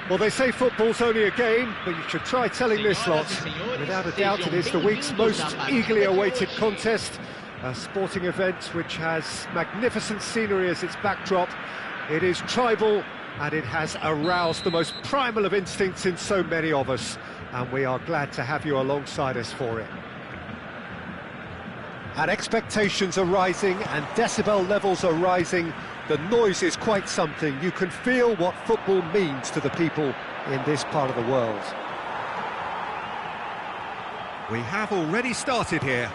Well, they say football's only a game, but you should try telling this lot. Without a doubt, it is the week's most eagerly awaited contest, a sporting event which has magnificent scenery as its backdrop. It is tribal, and it has aroused the most primal of instincts in so many of us, and we are glad to have you alongside us for it. And expectations are rising, and decibel levels are rising. The noise is quite something. You can feel what football means to the people in this part of the world. We have already started here.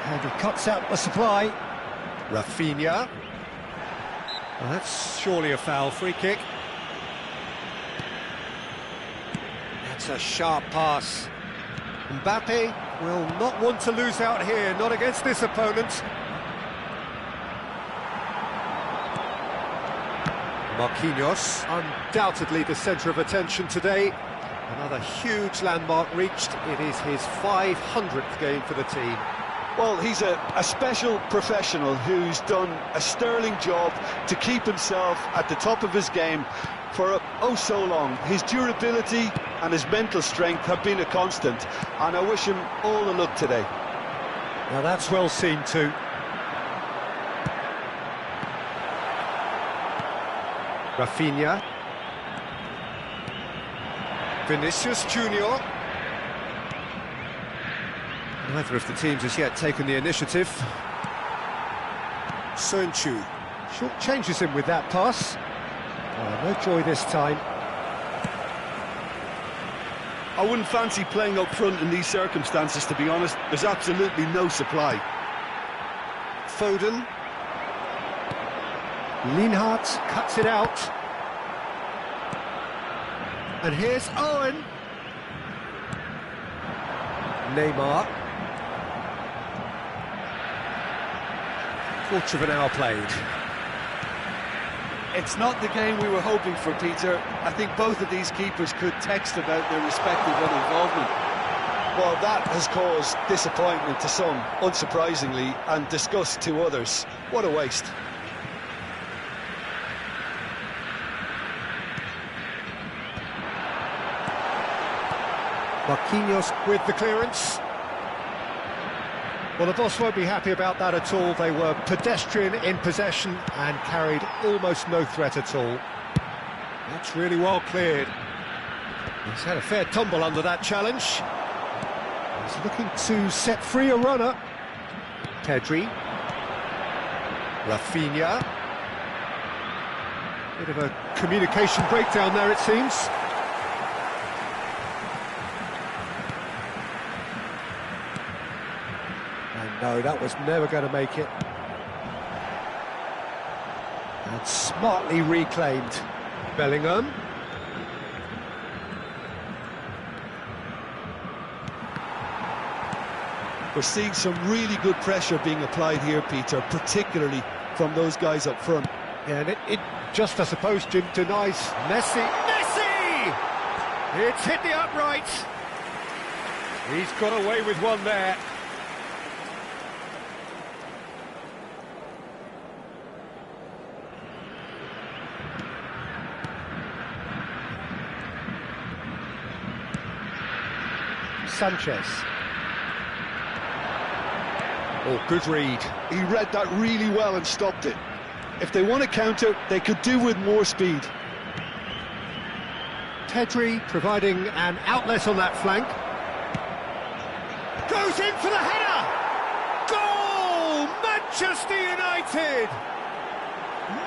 And he cuts out the supply. Rafinha. Well, that's surely a foul. Free kick. That's a sharp pass. Mbappe will not want to lose out here, not against this opponent. Marquinhos, undoubtedly the centre of attention today. Another huge landmark reached. It is his 500th game for the team. Well, he's a special professional who's done a sterling job to keep himself at the top of his game for oh so long. His durability and his mental strength have been a constant, and I wish him all the luck today. Now that's well seen too. Rafinha. Vinicius Junior. Neither of the teams has yet taken the initiative. Sönchu short changes him with that pass. No joy this time. I wouldn't fancy playing up front in these circumstances, to be honest. There's absolutely no supply. Foden. Lienhart cuts it out. And here's Owen. Neymar. Quarter of an hour played. It's not the game we were hoping for, Peter. I think both of these keepers could text about their respective involvement. Well, that has caused disappointment to some, unsurprisingly, and disgust to others. What a waste. Marquinhos with the clearance. Well, the boss won't be happy about that at all. They were pedestrian in possession and carried almost no threat at all. That's really well cleared. He's had a fair tumble under that challenge. He's looking to set free a runner. Pedri. Rafinha. Bit of a communication breakdown there, it seems. No, that was never going to make it. And smartly reclaimed. Bellingham. We're seeing some really good pressure being applied here, Peter, particularly from those guys up front. Yeah, and it just, I suppose, Jim, denies Messi. Messi! It's hit the upright. He's got away with one there. Sanchez. Oh, good read. He read that really well and stopped it. If they want to counter, they could do with more speed. Pedri providing an outlet on that flank. Goes in for the header! Goal! Manchester United!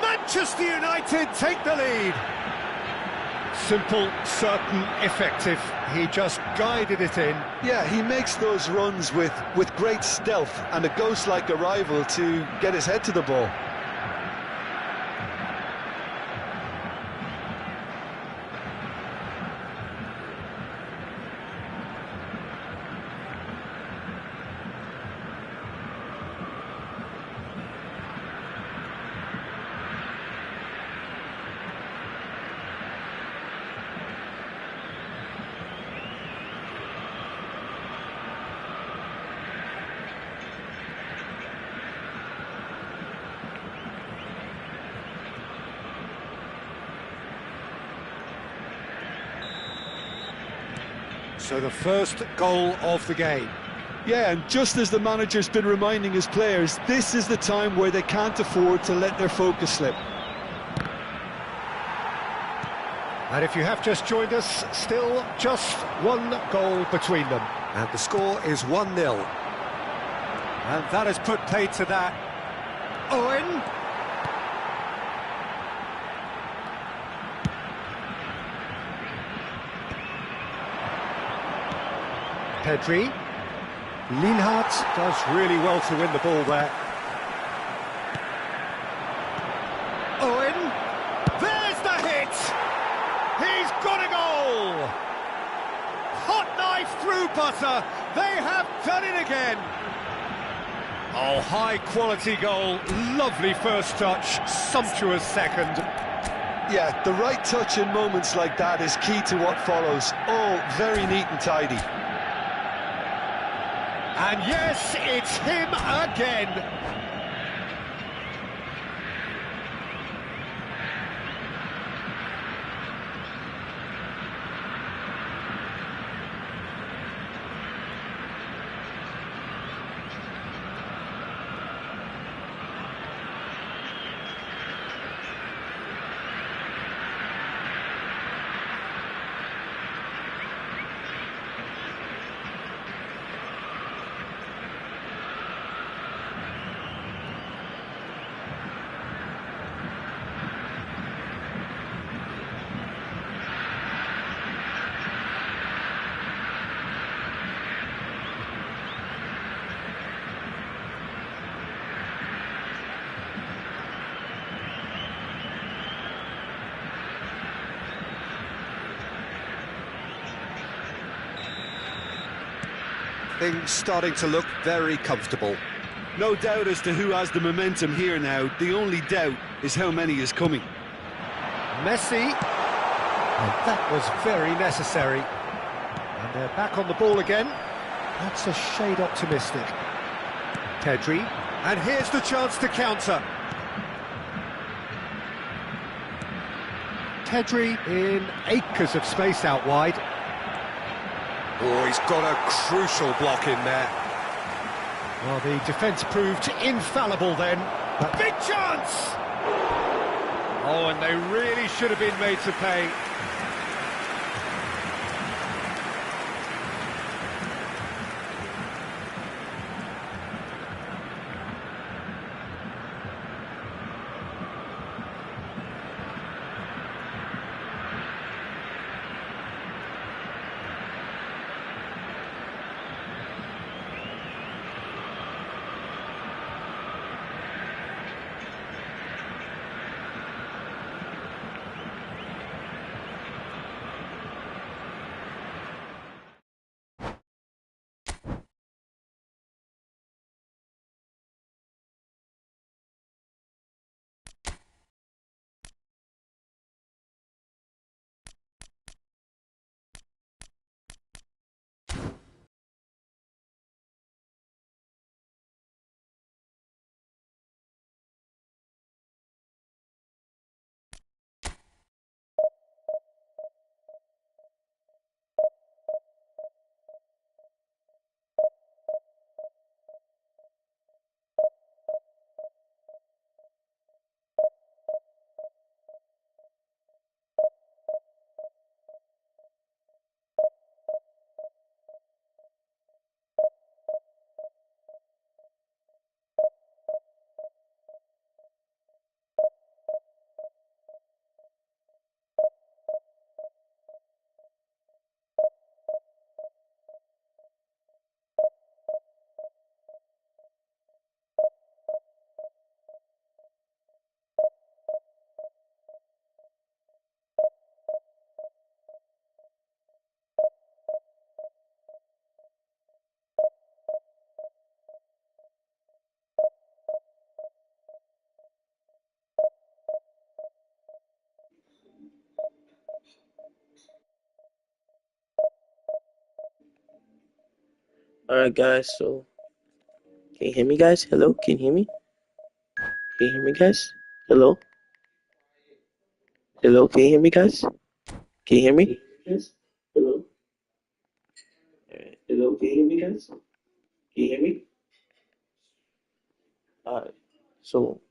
Manchester United take the lead. Simple, certain, effective. He just guided it in. Yeah, he makes those runs with great stealth and a ghost-like arrival to get his head to the ball. So the first goal of the game. Yeah, and just as the manager's been reminding his players, this is the time where they can't afford to let their focus slip. And if you have just joined us, still just one goal between them. And the score is 1-0. And that has put paid to that. Owen. Pedri. Lienhart does really well to win the ball there. Owen. There's the hit! He's got a goal! Hot knife through butter. They have done it again. Oh, high-quality goal. Lovely first touch. Sumptuous second. Yeah, the right touch in moments like that is key to what follows. All very neat and tidy. And yes, it's him again. Things starting to look very comfortable. No doubt as to who has the momentum here now. The only doubt is how many is coming. Messi. And that was very necessary. And they're back on the ball again. That's a shade optimistic. Pedri. And here's the chance to counter. Pedri in acres of space out wide. Oh, he's got a crucial block in there. Well, the defence proved infallible then. Big chance! Oh, and they really should have been made to pay. Alright guys, so can you hear me guys? Hello? Can you hear me? Can you hear me guys? Hello? Hello? Can you hear me guys? Can you hear me? Yes. Hello? Hello, can you hear me, guys? Can you hear me? So,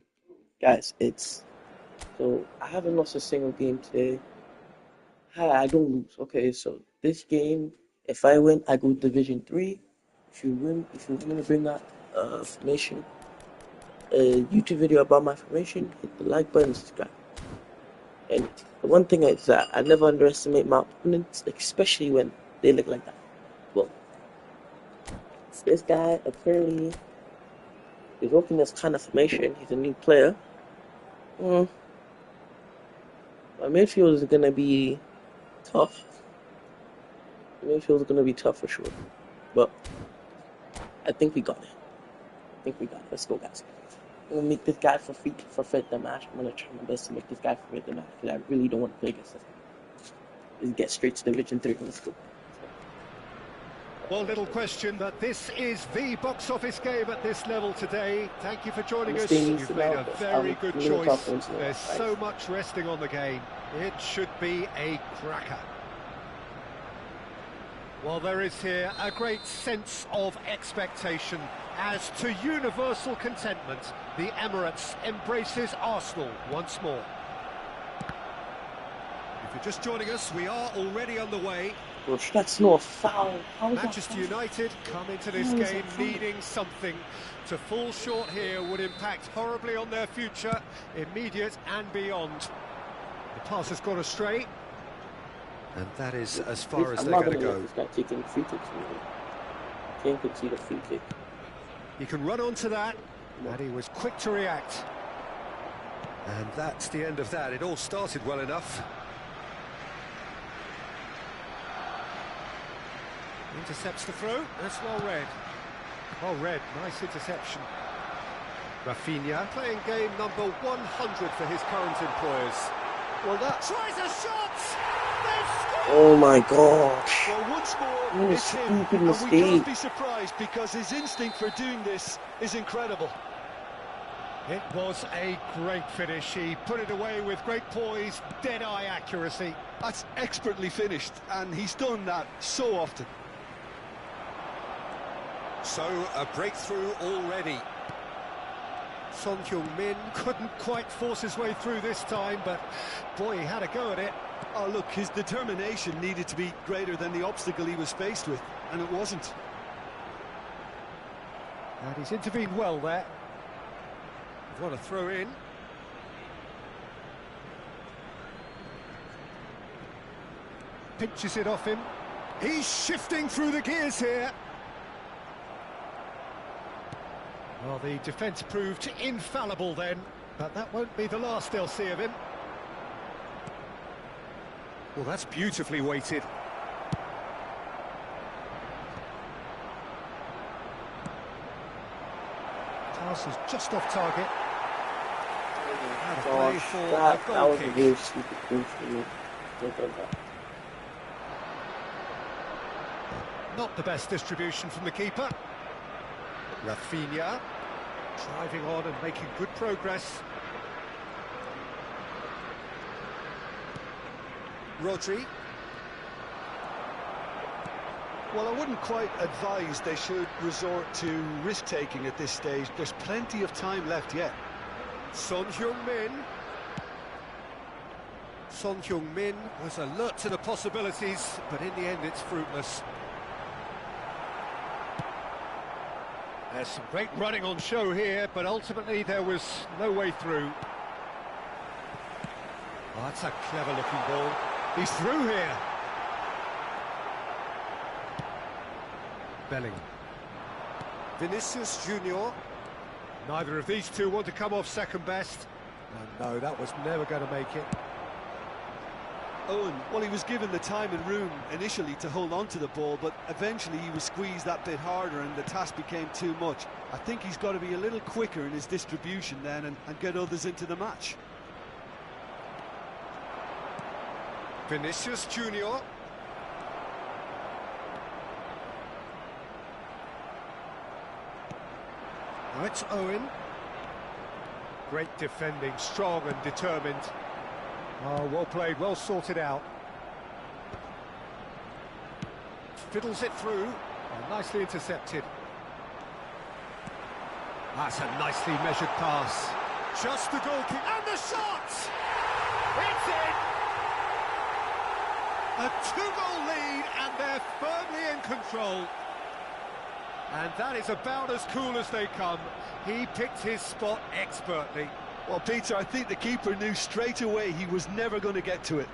guys, I haven't lost a single game today. I don't lose. Okay, so this game, if I win, I go Division 3. If you want to bring that formation, a YouTube video about my formation, hit the like button, subscribe. And the one thing is that I never underestimate my opponents, especially when they look like that. Well, this guy apparently is working this kind of formation. He's a new player. My midfield is gonna be tough. The midfield is gonna be tough for sure. But I think we got it. Let's go, guys. I'm gonna make this guy forfeit the match. I'm gonna try my best to make this guy forfeit the match because I really don't want to play against him. Let's get straight to Division 3. Let's go. Well, little question, but this is the box office game at this level today. Thank you for joining us. You've made a very good choice. There's so much resting on the game. It should be a cracker. Well, there is here a great sense of expectation. As to universal contentment, the Emirates embraces Arsenal once more. If you're just joining us, we are already underway. Gosh, that's not a foul. Manchester United come into this game needing something. To fall short here would impact horribly on their future, immediate and beyond. The pass has gone astray. And that is as far as they're going to go. This guy taking free kicks from me. Can't concede a free kick. He can run onto that, and he was quick to react. And that's the end of that. It all started well enough. Intercepts the throw. That's well read. Well read. Nice interception. Rafinha playing game number 100 for his current employers. Well, that tries a shot. Oh my gosh! Well, once more, it's him, and we can't be surprised because his instinct for doing this is incredible. It was a great finish. He put it away with great poise, dead-eye accuracy. That's expertly finished, and he's done that so often. So, a breakthrough already. Son Heung-min couldn't quite force his way through this time, but boy, he had a go at it. Oh, look, his determination needed to be greater than the obstacle he was faced with, and it wasn't. And he's intervened well there. What a throw in. Pinches it off him. He's shifting through the gears here. Well, the defence proved infallible then, but that won't be the last they'll see of him. Well, that's beautifully weighted. Pass is just off target. Gosh, that was a very stupid thing for me. Not the best distribution from the keeper. Rafinha driving on and making good progress. Rodri. Well, I wouldn't quite advise they should resort to risk-taking at this stage. There's plenty of time left yet. Son Heung-min. Son Heung-min was alert to the possibilities, but in the end it's fruitless. There's some great running on show here, but ultimately there was no way through. Oh, that's a clever-looking ball. He's through here. Bellingham. Vinicius Junior. Neither of these two want to come off second best. And no, that was never going to make it. Owen, well, he was given the time and room initially to hold on to the ball, but eventually he was squeezed that bit harder and the task became too much. I think he's got to be a little quicker in his distribution then and get others into the match. Vinicius Junior. Now it's Owen. Great defending, strong and determined. Oh, well played, well sorted out. Fiddles it through. Well, nicely intercepted. That's a nicely measured pass. Just the goalkeeper. And the shot! It's in! A 2-goal lead, and they're firmly in control. And that is about as cool as they come. He picked his spot expertly. Well, Peter, I think the keeper knew straight away he was never going to get to it.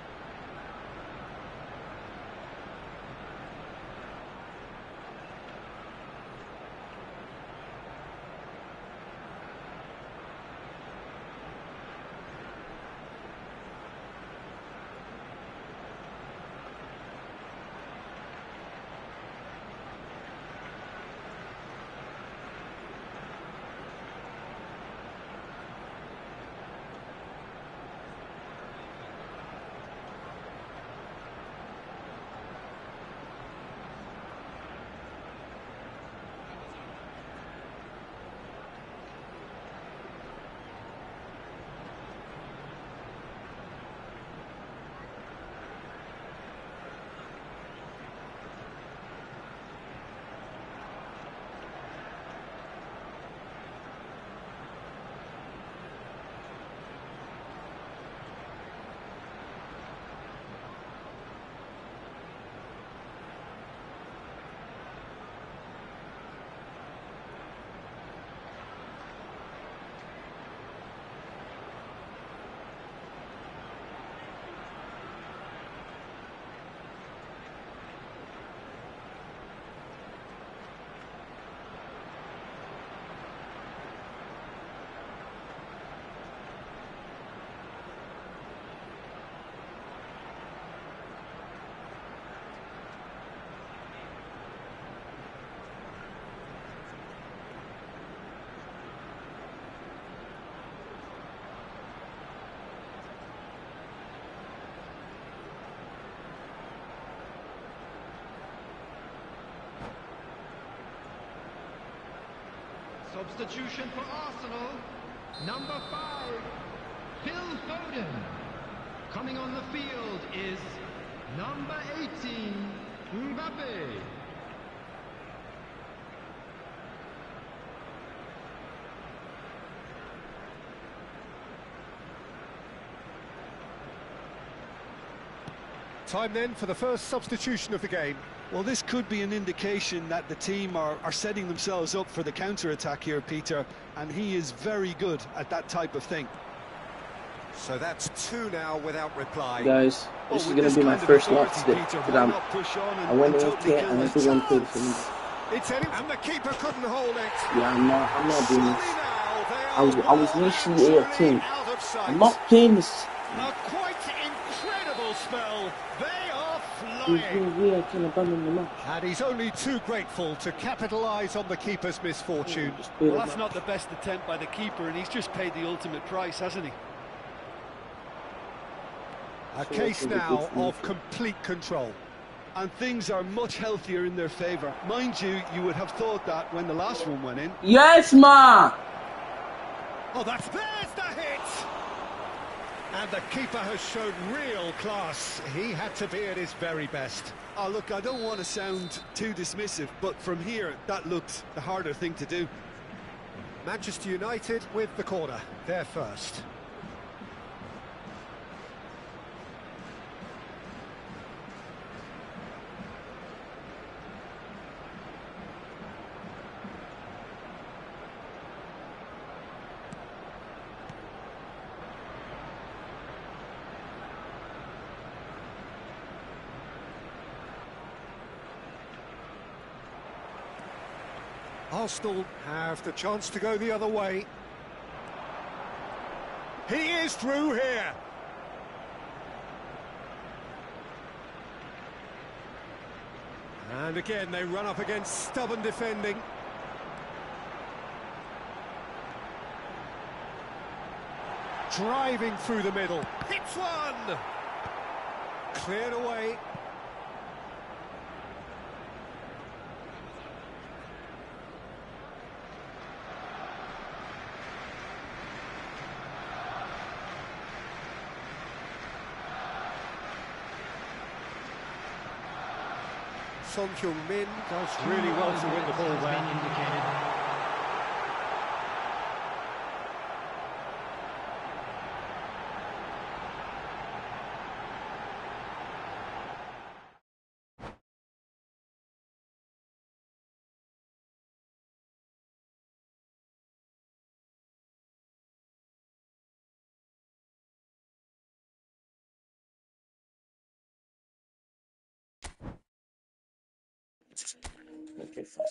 Substitution for Arsenal, number 5, Phil Foden. Coming on the field is number 18, Mbappe. Time then for the first substitution of the game. Well, this could be an indication that the team are setting themselves up for the counter-attack here, Peter, and he is very good at that type of thing. So that's 2 now without reply. Guys, this is going to be my first lot today, because I went okay and everyone played for me. And the keeper couldn't hold it. Yeah, I'm not doing this. I was literally 18. I'm not playing this. A quite incredible spell. They are There's flying. no way I can abandon the match. And he's only too grateful to capitalise on the keeper's misfortune. Well, that's not the best attempt by the keeper, and he's just paid the ultimate price, hasn't he? A case now of complete control. And things are much healthier in their favour. Mind you, you would have thought that when the last one went in. Yes, ma! Oh, there's the hit! And the keeper has shown real class. He had to be at his very best. Oh, look, I don't want to sound too dismissive, but from here, that looked the harder thing to do. Manchester United with the corner. They're first. Arsenal have the chance to go the other way. He is through here. And again, they run up against stubborn defending. Driving through the middle. Hits one! Cleared away. Son Heung-min does really well to win the ball there. Okay, fine.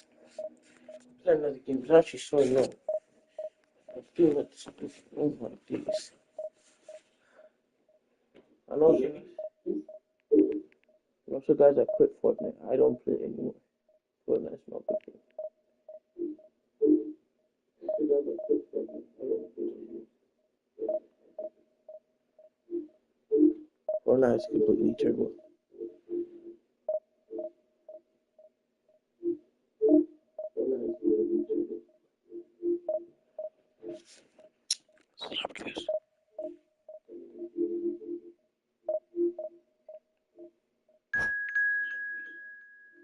Play another game. It's actually so long. I feel like this. Oh my days. And also guys, I quit Fortnite. I don't play it anymore. Fortnite's not a good game. Fortnite is completely terrible.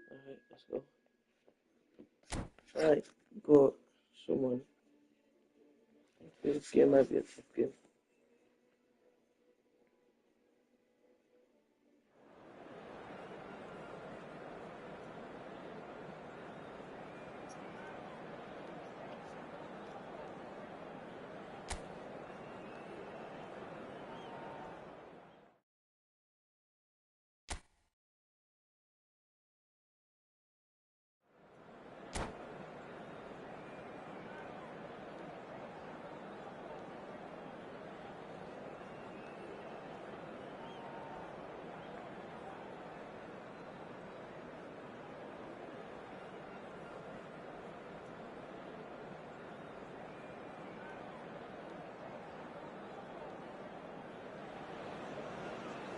Alright, let's go. Alright, go. Someone. This game might be a tough game.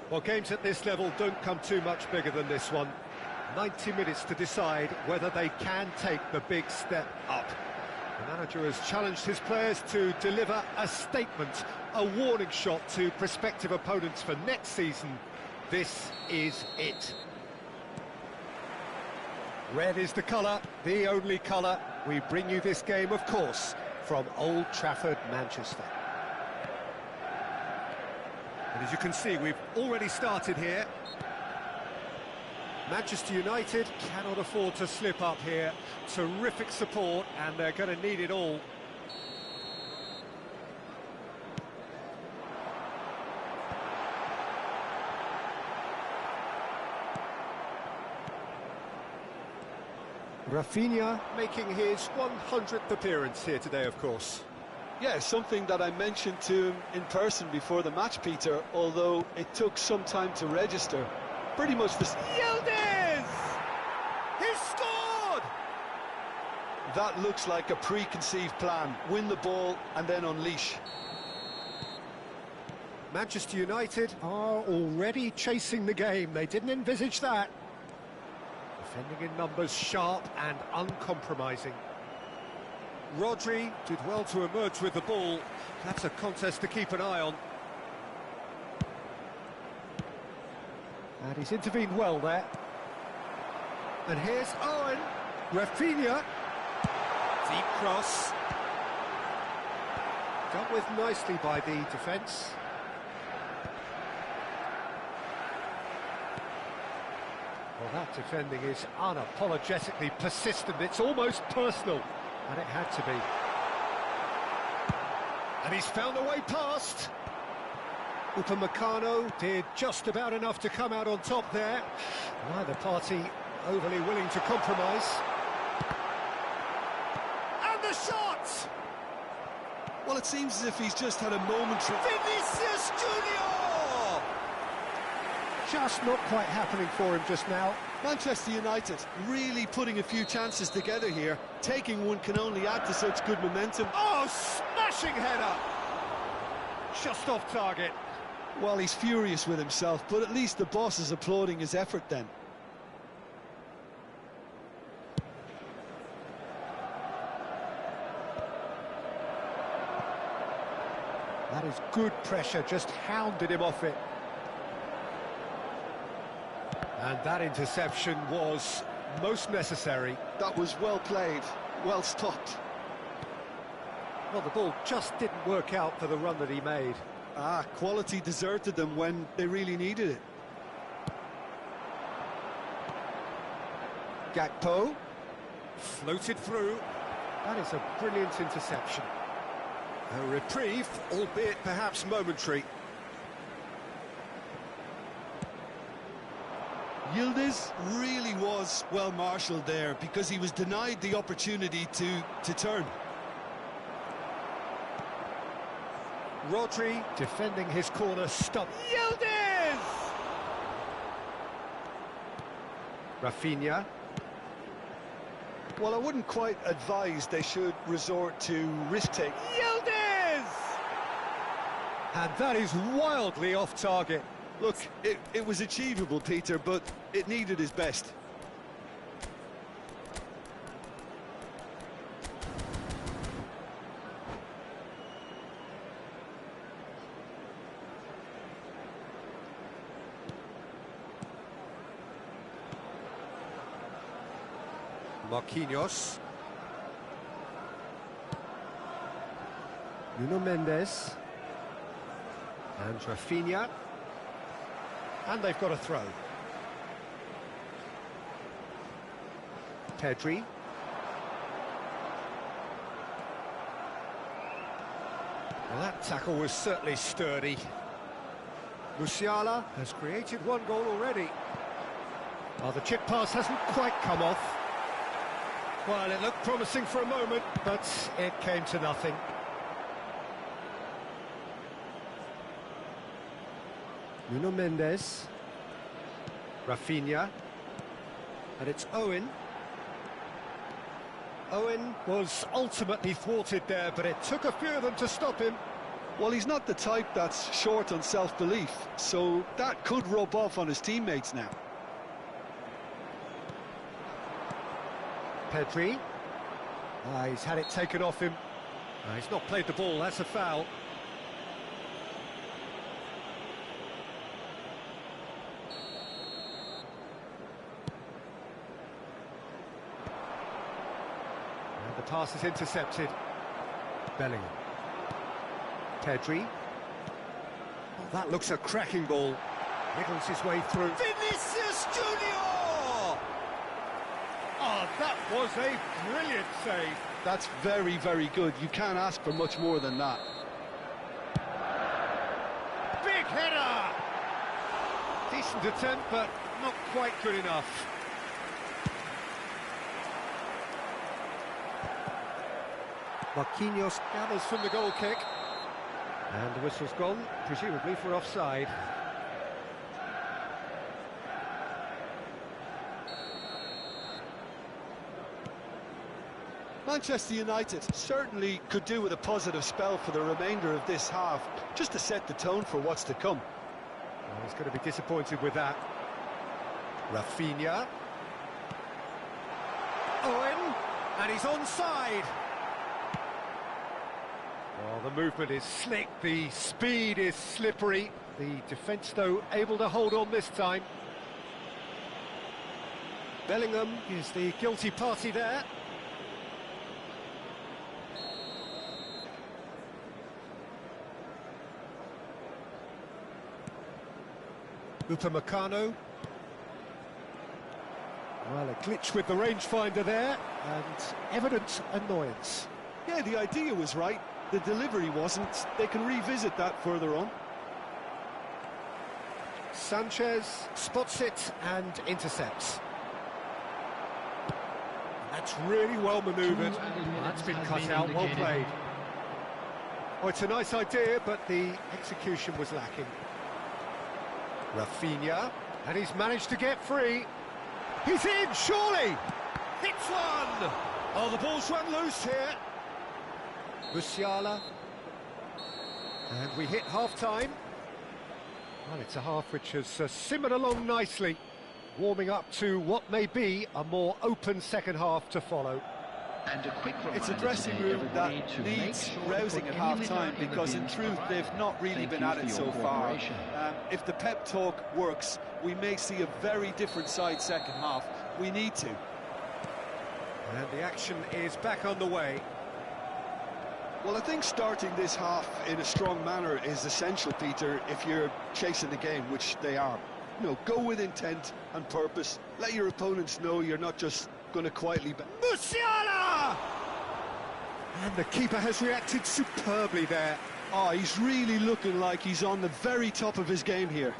Well, games at this level don't come too much bigger than this one. 90 minutes to decide whether they can take the big step up. The manager has challenged his players to deliver a statement, a warning shot to prospective opponents for next season. This is it. Red is the colour, the only colour. We bring you this game, of course, from Old Trafford, Manchester. And as you can see, we've already started here. Manchester United cannot afford to slip up here. Terrific support, and they're going to need it all. Rafinha making his 100th appearance here today, of course. Yeah, something that I mentioned to him in person before the match, Peter, although it took some time to register. Pretty much the... Yildiz! He's scored! That looks like a preconceived plan. Win the ball and then unleash. Manchester United are already chasing the game. They didn't envisage that. Defending in numbers, sharp and uncompromising. Rodri did well to emerge with the ball. That's a contest to keep an eye on. And he's intervened well there. And here's Owen. Rafinha. Deep cross. Dealt with nicely by the defence. Well, that defending is unapologetically persistent. It's almost personal. And it had to be. And he's found a way past. Upamecano did just about enough to come out on top there. Neither party overly willing to compromise. And the shot! Well, it seems as if he's just had a momentary... Vinicius Junior! Just not quite happening for him just now. Manchester United really putting a few chances together here. Taking one can only add to such good momentum. Oh, smashing header! Just off target. Well, he's furious with himself, but at least the boss is applauding his effort then. That is good pressure, just hounded him off it. And that interception was most necessary. That was well played, well stopped. Well, the ball just didn't work out for the run that he made. Quality deserted them when they really needed it. Gakpo, floated through. That is a brilliant interception. A reprieve, albeit perhaps momentary. Yildiz really was well marshalled there because he was denied the opportunity to turn. Rodri defending his corner, stop. Yildiz! Rafinha. Well, I wouldn't quite advise they should resort to risk-taking. Yildiz! And that is wildly off target. Look, it was achievable, Peter, but it needed his best. Marquinhos. Nuno Mendes. And Rafinha. And they've got a throw. Pedri. Well, that tackle was certainly sturdy. Musiala has created one goal already. Oh, the chip pass hasn't quite come off. Well, it looked promising for a moment, but it came to nothing. Nuno Mendes. Rafinha. And it's Owen. Owen was ultimately thwarted there, but it took a few of them to stop him. Well, he's not the type that's short on self-belief, so that could rub off on his teammates now. Pedri. He's had it taken off him. He's not played the ball, that's a foul. And the pass is intercepted. Bellingham. Pedri. Oh, that looks a cracking ball. Niggles his way through. Vinicius Junior! Oh, that was a brilliant save. That's very, very good. You can't ask for much more than that. Big header! Decent attempt, but not quite good enough. Marquinhos gathers from the goal kick. And the whistle's gone, presumably for offside. Manchester United certainly could do with a positive spell for the remainder of this half, just to set the tone for what's to come. Well, he's going to be disappointed with that. Rafinha. Owen, and he's onside. Oh, the movement is slick, the speed is slippery. The defence, though, able to hold on this time. Bellingham is the guilty party there. Upamecano. Well, a glitch with the rangefinder there, and evident annoyance. Yeah, the idea was right, the delivery wasn't. They can revisit that further on. Sanchez spots it and intercepts. That's really well manoeuvred. That's been cut out, well played. Oh, it's a nice idea, but the execution was lacking. Rafinha, and he's managed to get free. He's in, surely! Hits one! Oh, the ball's run loose here. Musiala. And we hit half-time. Well, it's a half which has simmered along nicely, warming up to what may be a more open second half to follow. And a quick reminder, it's a dressing room that needs rousing at half-time because in truth they've not really been at it so far. If the pep talk works, we may see a very different side second half, we need to. And the action is back on the way. Well, I think starting this half in a strong manner is essential, Peter, if you're chasing the game, which they are. You know, go with intent and purpose. Let your opponents know you're not just going to quietly... Musiala! And the keeper has reacted superbly there. Oh, he's really looking like he's on the very top of his game here.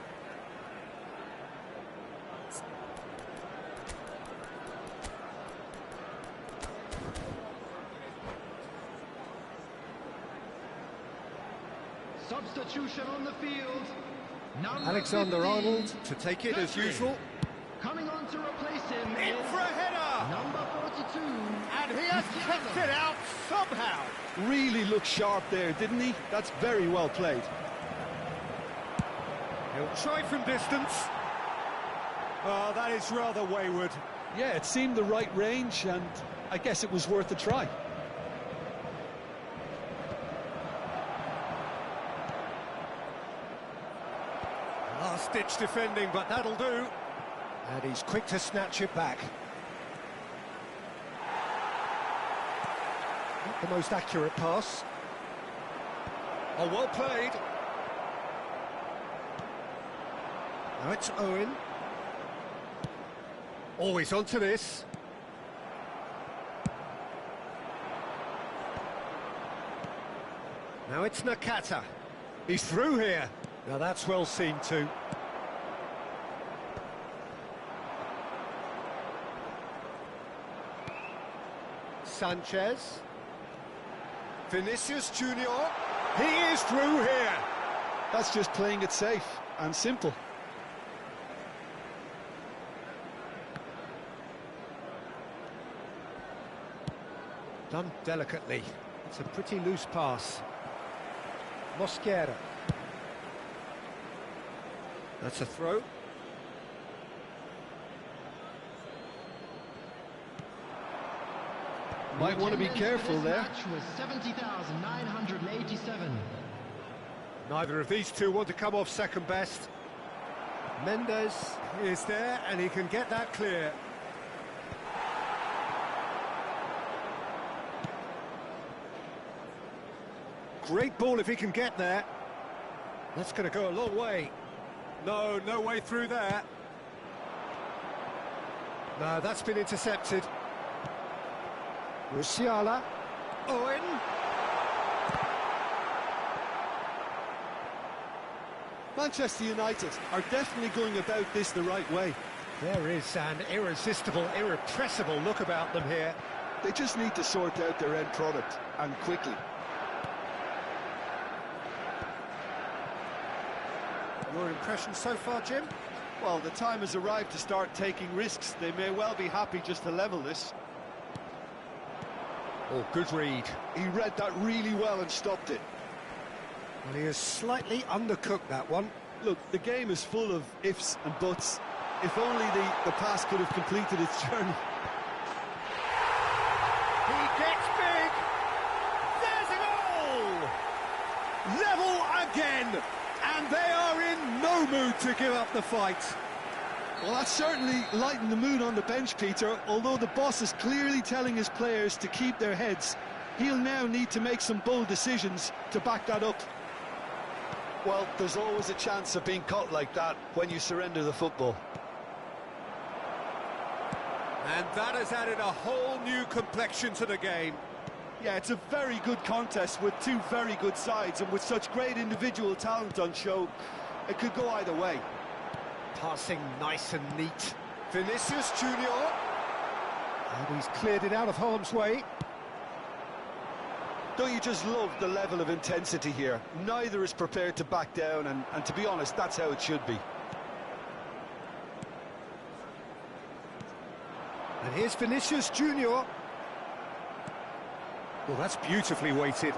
Substitution on the field. Alexander-Arnold to take it as usual. Coming on to replace him In is for a header! number 42. And he has kicked it out somehow. Really looked sharp there, didn't he? That's very well played. He'll try from distance. Oh, that is rather wayward. Yeah, it seemed the right range, and I guess it was worth a try. Last-ditch defending, but that'll do. And he's quick to snatch it back. Not the most accurate pass. Oh, well played. Now it's Owen. Always onto this. Now it's Nakata. He's through here. Now that's well seen too. Sanchez. Vinicius Junior. He is through here. That's just playing it safe and simple. Done delicately. It's a pretty loose pass. Mosquera. That's a throw. Might want to be careful there. Match was 70,987. Neither of these two want to come off second best. Mendes is there and he can get that clear. Great ball if he can get there. That's going to go a long way. No, no way through there. No, that's been intercepted. Musiala. Owen. Manchester United are definitely going about this the right way. There is an irresistible, irrepressible look about them here. They just need to sort out their end product, and quickly. Your impression so far, Jim? Well, the time has arrived to start taking risks. They may well be happy just to level this. Oh, good read. He read that really well and stopped it. Well, he has slightly undercooked that one. Look, the game is full of ifs and buts. If only the pass could have completed its journey. He gets big. There's a goal! Level again! And they are in no mood to give up the fight. Well, that's certainly lightened the mood on the bench, Peter. Although the boss is clearly telling his players to keep their heads, he'll now need to make some bold decisions to back that up. Well, there's always a chance of being caught like that when you surrender the football. And that has added a whole new complexion to the game. Yeah, it's a very good contest with two very good sides, and with such great individual talent on show, it could go either way. Passing nice and neat. Vinicius Junior. And he's cleared it out of harm's way. Don't you just love the level of intensity here? Neither is prepared to back down, and to be honest, that's how it should be. And here's Vinicius Junior. Well, that's beautifully weighted.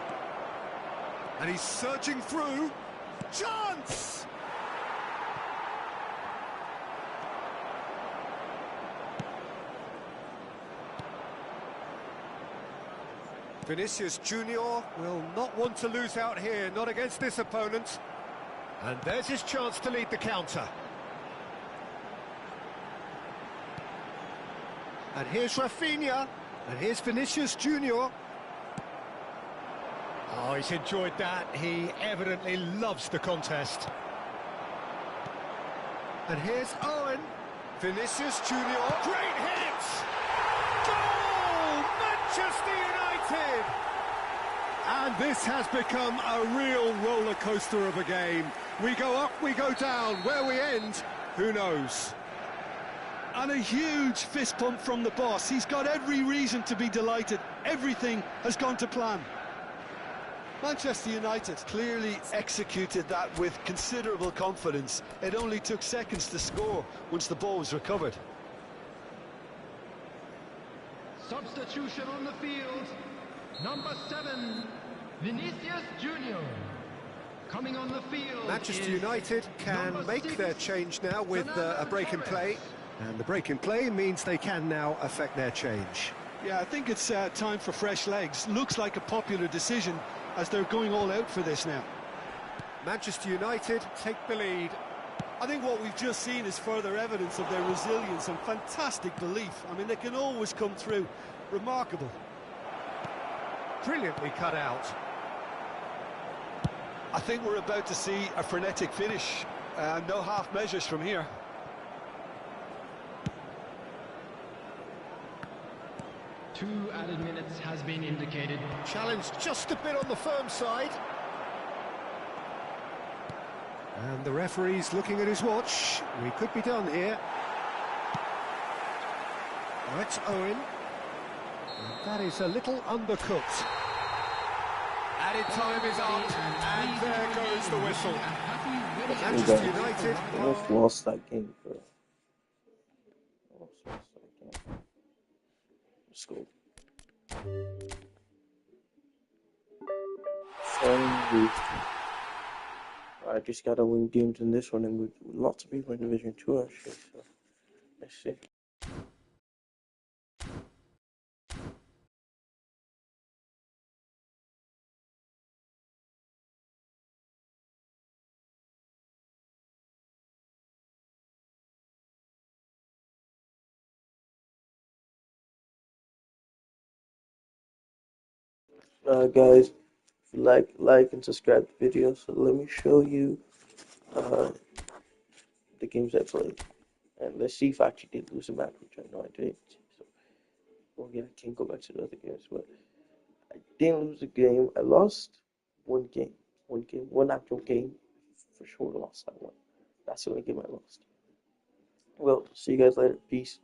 And he's surging through. Chance! Vinicius Junior will not want to lose out here, not against this opponent. And there's his chance to lead the counter. And here's Rafinha. And here's Vinicius Junior. Oh, he's enjoyed that. He evidently loves the contest. And here's Owen. Vinicius Junior. Great hit! Goal! Manchester United! And this has become a real roller coaster of a game. We go up, we go down. Where we end, who knows? And a huge fist pump from the boss. He's got every reason to be delighted. Everything has gone to plan. Manchester United clearly executed that with considerable confidence. It only took seconds to score once the ball was recovered. Substitution on the field. Number 7, Vinicius Junior. Coming on the field. Manchester United can make their change now with a break in play. And the break in play means they can now affect their change. Yeah, I think it's time for fresh legs. Looks like a popular decision as they're going all out for this now. Manchester United take the lead. I think what we've just seen is further evidence of their resilience and fantastic belief. I mean, they can always come through. Remarkable. Brilliantly cut out. I think we're about to see a frenetic finish. No half measures from here. Two added minutes has been indicated. Challenge just a bit on the firm side. And the referee's looking at his watch. We could be done here. That's Owen. And that is a little undercooked. Added time is up, and there goes the whistle. Manchester United almost lost that game, bro. Almost lost that game. Let's go. I just gotta win games in this one, and with lots of people in Division 2 actually, so let's see. Guys, if you like and subscribe to the video. So let me show you the games I played, and let's see if I actually did lose a match, which I know I did. So, well, yeah, I can't go back to the other games, but I didn't lose a game. I lost one game, one actual game. For sure, I lost that one. That's the only game I lost. Well, see you guys later. Peace.